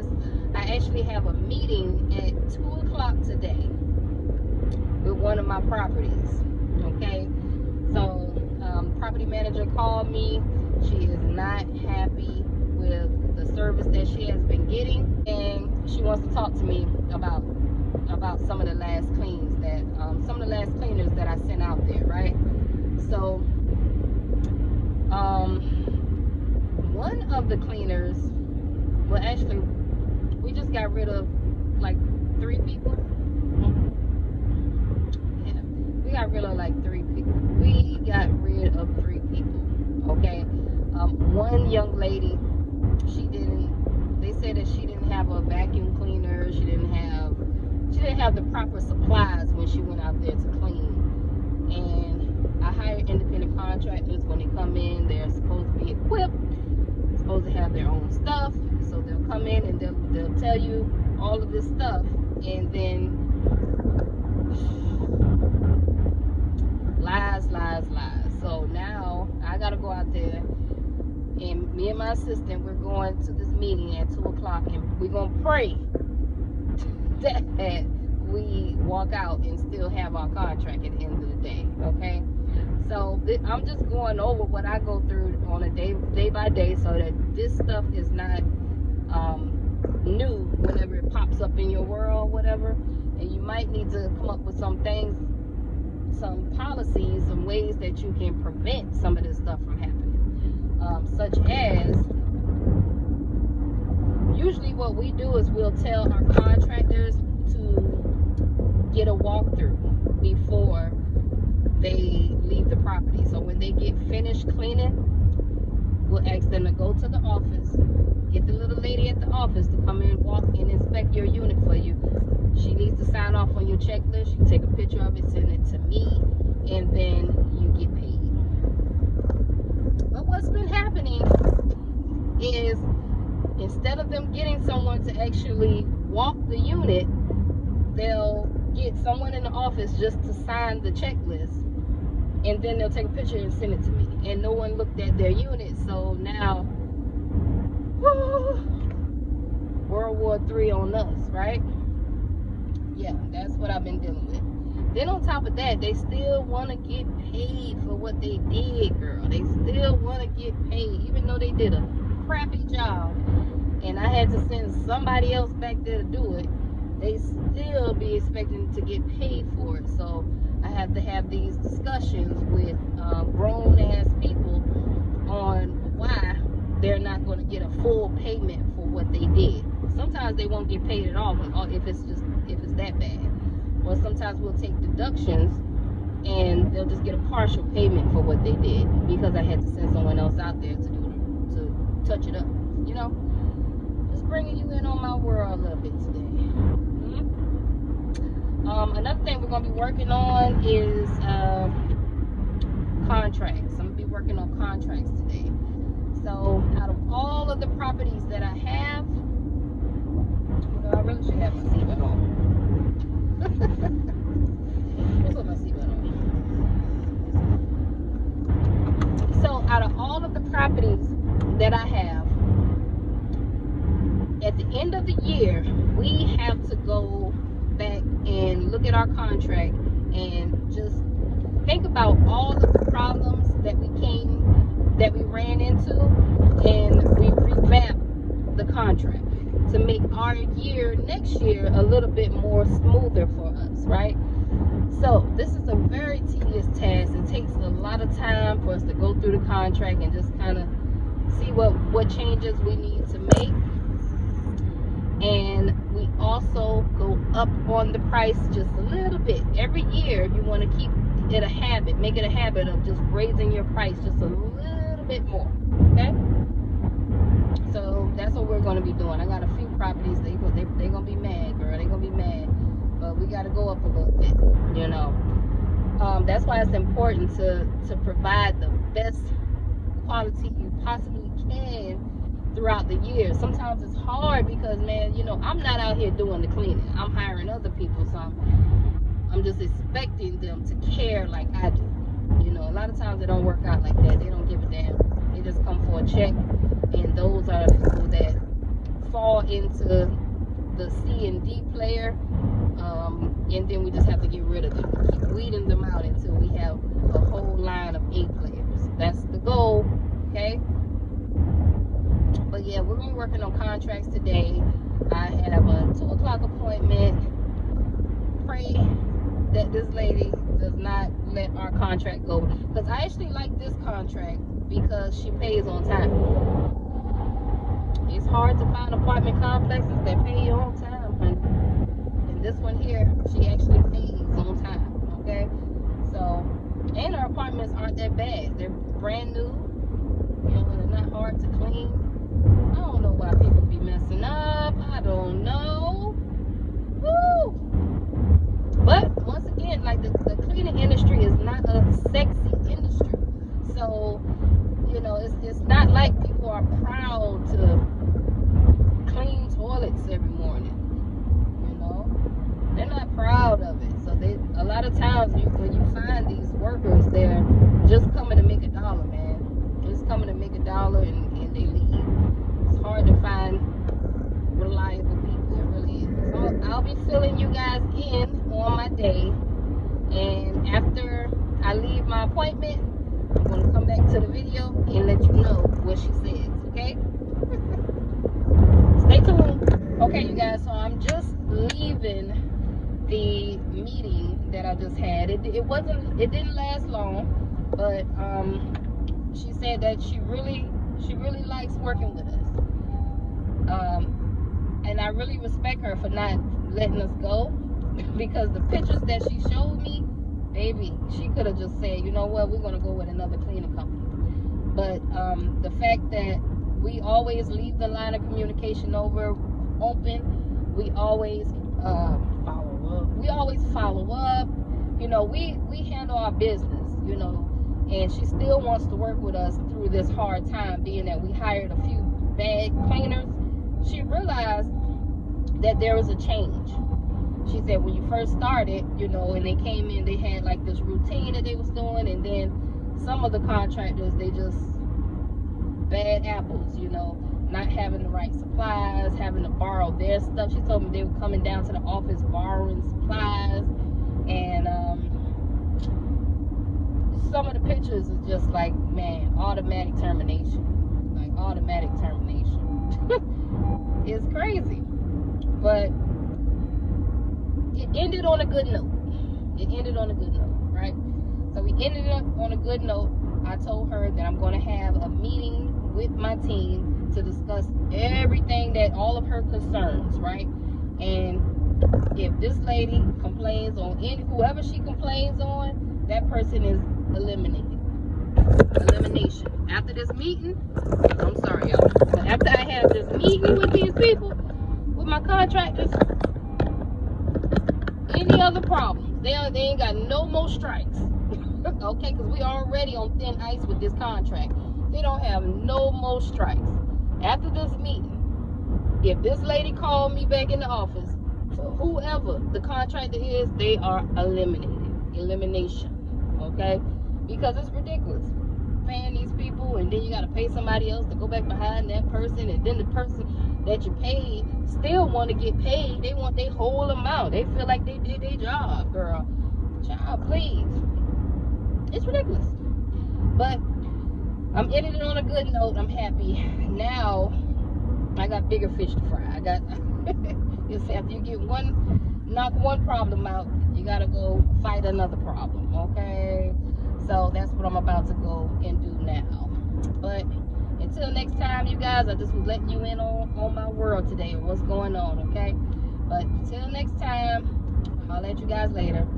is I actually have a meeting at 2 o'clock today with one of my properties. Okay, so property manager called me. She is not happy with the service that she has been getting, and she wants to talk to me about some of the last cleans that some of the last cleaners that I sent out there, right? So one of the cleaners, well, actually we just got rid of like 3 people. Yeah, we got rid of like 3 people. We got rid of 3 people. Okay, one young lady, they said that she didn't have a vacuum cleaner. She didn't have the proper supplies when she went out there to clean. And I hire independent contractors. When they come in, they're supposed to be equipped, supposed to have their own stuff. So they'll come in and they'll tell you all of this stuff, and then lies. So now I gotta go out there, and me and my assistant, we're going to this meeting at 2 o'clock, and we're gonna pray that we walk out and still have our contract at the end of the day. Okay, so I'm just going over what I go through on a day by day, so that this stuff is not new whenever it pops up in your world, whatever. And you might need to come up with some things, some policies, some ways that you can prevent some of this stuff from happening, such as, usually what we do is we'll tell our contractors to get a walkthrough before they leave the property. So when they get finished cleaning, we'll ask them to go to the office, get the little lady at the office to come in, walk and inspect your unit for you. She needs to sign off on your checklist. You take a picture of it, send it to me, and then you get paid. But what's been happening is, instead of them getting someone to actually walk the unit, they'll get someone in the office just to sign the checklist, and then they'll take a picture and send it to me. And no one looked at their unit, so now, World War III on us, right? Yeah, that's what I've been dealing with. Then on top of that, they still want to get paid for what they did, girl. They still want to get paid, even though they did a crappy job, and I had to send somebody else back there to do it. They still be expecting to get paid for it. So I have to have these discussions with grown-ass people on why they're not going to get a full payment for what they did. Sometimes they won't get paid at all, if it's that bad. Or sometimes we'll take deductions and they'll just get a partial payment for what they did, because I had to send someone else out there to touch it up. You know, just bringing you in on my world a little bit today. Another thing we're going to be working on is contracts. I'm going to be working on contracts today. So out of all of the properties that I have, I really should have my seatbelt on. Let's put my seatbelt on. So out of all of the properties that I have, at the end of the year, we have to go back and look at our contract and just think about all of the problems that we ran into, and we revamped the contract to make our year next year a little bit more smoother for us, right? So this is a very tedious task. It takes a lot of time for us to go through the contract and just kind of see what changes we need to make. And we also go up on the price just a little bit. Every year you want to keep it a habit, make it a habit of just raising your price just a little bit more, okay? So that's what we're going to be doing. I got a few properties, they're going to be mad, girl. They're going to be mad. But we got to go up a little bit, you know. That's why it's important to provide the best quality you possibly can throughout the year. Sometimes it's hard because, man, you know, I'm not out here doing the cleaning. I'm hiring other people, so I'm just expecting them to care like I do. You know, a lot of times it don't work out like that. They don't give a damn. They just come for a check, and those are the people that fall into the C and D player, and then we just have to get rid of them. Keep weeding them out until we have a whole line of A players. That's the goal, okay? But yeah, we're gonna be working on contracts today. I have a 2 o'clock appointment. Pray that this lady does not let our contract go, because I actually like this contract because she pays on time. It's hard to find apartment complexes that pay you on time, honey. And this one here, she actually pays on time, okay? So, and our apartments aren't that bad. They're brand new, you know, they're not hard to clean. I don't know why people be messing up. I don't know. Woo! But once again, like the cleaning industry is not a sexy industry. So, you know, it's not like people are proud to clean toilets every morning. You know, they're not proud of it. So a lot of times when you find these workers, they're just coming to make $1, man. Just coming to make $1 and they leave. It's hard to find reliable people. It really is. So I'll be filling you guys in on my day, and after I leave my appointment, I'm going to come back to the video and let you know what she says, okay? Stay tuned. Okay, you guys, so I'm just leaving the meeting that I just had. It didn't last long, but she said that she really likes working with us. And I really respect her for not letting us go, because the pictures that she showed me, baby, she could have just said, you know what, we're going to go with another cleaning company. But the fact that we always leave the line of communication open, we always follow up. You know, we handle our business, you know, and she still wants to work with us through this hard time, being that we hired a few bad cleaners. She realized that there was a change. She said when you first started, you know, and they came in, they had like this routine that they was doing, and then some of the contractors, they just bad apples, you know, not having the right supplies, having to borrow their stuff. She told me they were coming down to the office borrowing supplies, and some of the pictures is just like, man, automatic termination. Like automatic termination. It's crazy. But it ended on a good note. Right? So we ended up on a good note. I told her that I'm going to have a meeting with my team to discuss everything, that all of her concerns, right? And if this lady complains on whoever she complains on, that person is eliminated. Elimination. After this meeting, I'm sorry, y'all, but after I have this meeting with these people, with my contractors, any other problems, they ain't got no more strikes. Okay, because we already on thin ice with this contract. They don't have no more strikes. After this meeting, if this lady called me back in the office, for whoever the contractor is, they are eliminated. Elimination. Okay? Because it's ridiculous. Paying these people, and then you got to pay somebody else to go back behind that person, and then the person that you paid still want to get paid. They want their whole amount. They feel like they did their job, girl. Child, please. It's ridiculous. But I'm ending it on a good note. I'm happy. Now I got bigger fish to fry. I got you see, after you get knock one problem out, you gotta go fight another problem. Okay? So that's what I'm about to go and do now. But until next time, you guys, I just was letting you in on my world today, or what's going on, okay? But until next time, I'll let you guys later.